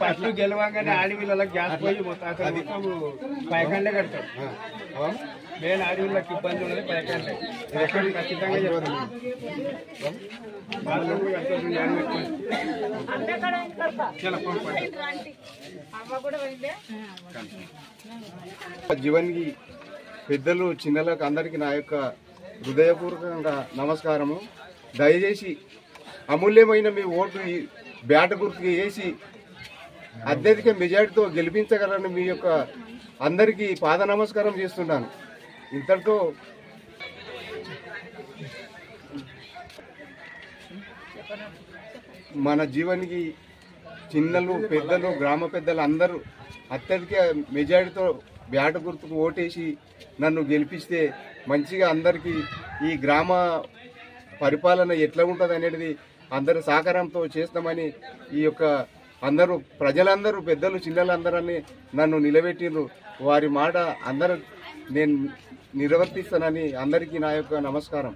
First గెలవంగానే ఆడవిళ్ళకి gas పోయి మొత్తం పైకండే కడతారు. నేను ఆడవిళ్ళకి ఇబ్బంది ఉన్నది పైకండే ఖచ్చితంగా జీవన్కి పెద్దలు చిన్నలకు అందరికీ నా యొక్క హృదయపూర్వకంగా నమస్కారము. దయచేసి అమూల్యమైన మీ ఓటు బ్యాట్ గుర్తుకి వేసి అత్యధిక మెజార్టీతో గెలిపించగలని మీ యొక్క అందరికీ పాద నమస్కారం చేస్తున్నాను. ఇంతటితో మన జీవన్కి చిన్నలు పెద్దలు గ్రామ పెద్దలు అందరూ అత్యధిక మెజారిటీతో బ్యాట్ గుర్తుకు ఓటేసి నన్ను గెలిపిస్తే మంచిగా అందరికీ ఈ గ్రామ పరిపాలన ఎట్లా ఉంటుంది అనేది అందరూ సహకారంతో చేస్తామని ఈ యొక్క అందరూ ప్రజలందరూ పెద్దలు చిన్నలందరూ నన్ను నిలబెట్టిండ్రు. వారి మాట అందరూ నేను నిర్వర్తిస్తానని అందరికీ నా యొక్క నమస్కారం.